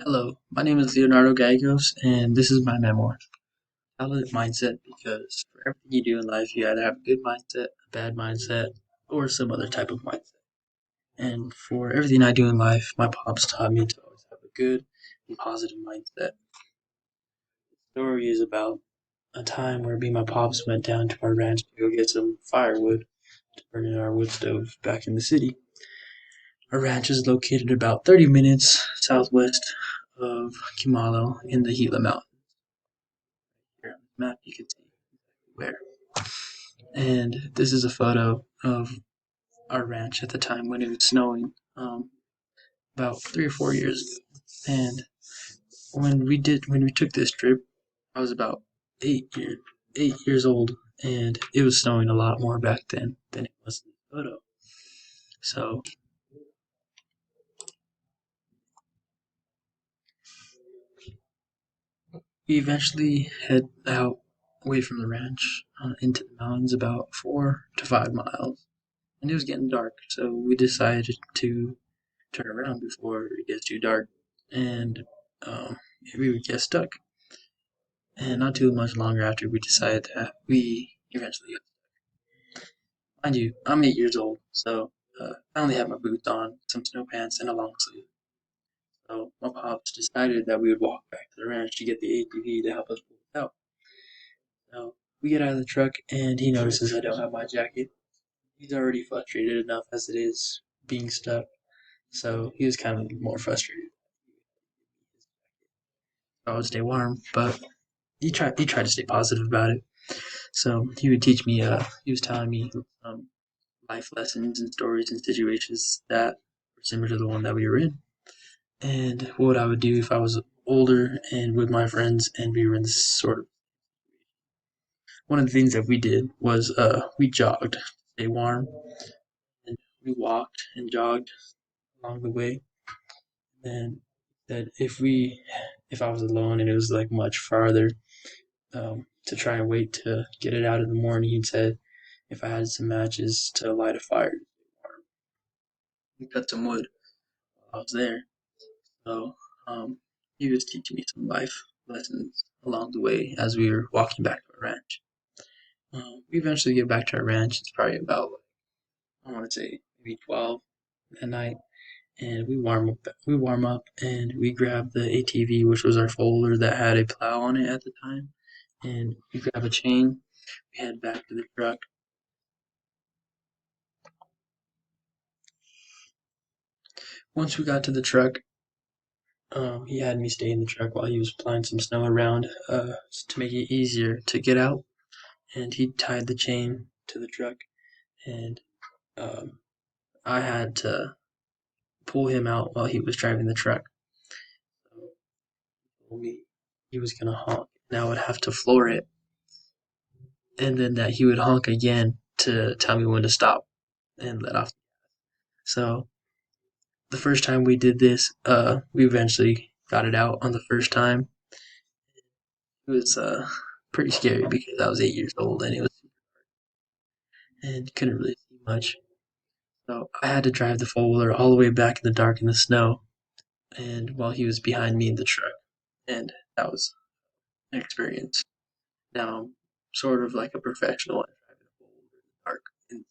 Hello, my name is Leonardo Gallegos, and this is my memoir, Talent Mindset, because for everything you do in life, you either have a good mindset, a bad mindset, or some other type of mindset. And for everything I do in life, my pops taught me to always have a good and positive mindset. The story is about a time where me and my pops went down to our ranch to go get some firewood to burn in our wood stove back in the city. Our ranch is located about 30 minutes southwest of Kimalo in the Gila Mountains. Here on the map, you can see where. And this is a photo of our ranch at the time when it was snowing, about 3 or 4 years ago. And when we took this trip, I was about 8 years old, and it was snowing a lot more back then than it was in the photo. So we eventually head out away from the ranch into the mountains about 4 to 5 miles, and it was getting dark. So we decided to turn around before it gets too dark, and um, we would get stuck. And not too much longer after we decided that, we eventually got. Mind you, I'm 8 years old, so I only have my boots on, some snow pants, and a long sleeve. So my pops decided that we would walk back to the ranch to get the ATV to help us pull it out. So we get out of the truck, and he notices I don't have my jacket. He's already frustrated enough as it is being stuck, so he was kind of more frustrated. I would stay warm, but he tried to stay positive about it. So he would teach me. He was telling me life lessons and stories and situations that were similar to the one that we were in, and what I would do if I was older and with my friends and we were in this sort of. One of the things that we did was we jogged to stay warm, and we walked and jogged along the way. And that if I was alone and it was like much farther, to try and wait to get it out in the morning, he said if I had some matches to light a fire and cut some wood while I was there. So he was teaching me some life lessons along the way as we were walking back to our ranch. We eventually get back to our ranch. It's probably about, I want to say, maybe 12 at night, and We warm up, and we grab the ATV, which was our folder that had a plow on it at the time, and we grab a chain. We head back to the truck. Once we got to the truck, he had me stay in the truck while he was applying some snow around to make it easier to get out. And he tied the chain to the truck, and um, I had to pull him out while he was driving the truck. So he told me he was gonna honk, and I would have to floor it, and then that he would honk again to tell me when to stop and let off. So the first time we did this, we eventually got it out on the first time. It was pretty scary because I was 8 years old and it was and couldn't really see much. So I had to drive the four wheeler all the way back in the dark in the snow, and while he was behind me in the truck, and that was an experience. Now I'm sort of like a professional at driving a four wheeler in the dark in the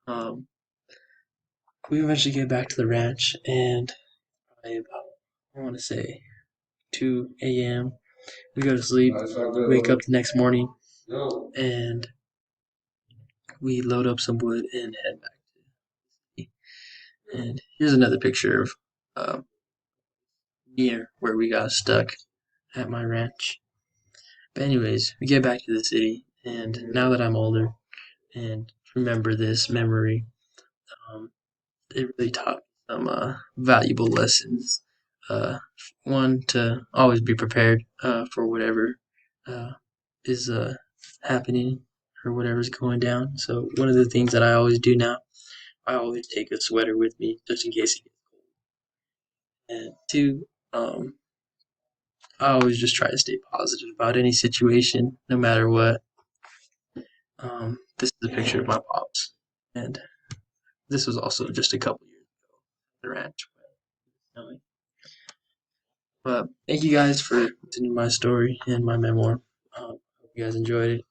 snow. We eventually get back to the ranch, and by about, I want to say, 2 a.m. We go to sleep, wake up the next morning, and we load up some wood and head back. And here's another picture of uh, near where we got stuck at my ranch. But anyways, we get back to the city, and now that I'm older and remember this memory, um, it really taught me some valuable lessons. Uh, One, to always be prepared for whatever uh, is happening or whatever's going down. So one of the things that I always do now, I always take a sweater with me just in case it gets cold. And two, I always just try to stay positive about any situation, no matter what. This is a picture of my pops, and this was also just a couple years ago at the ranch when it was snowing. But thank you guys for listening to my story and my memoir. Hope you guys enjoyed it.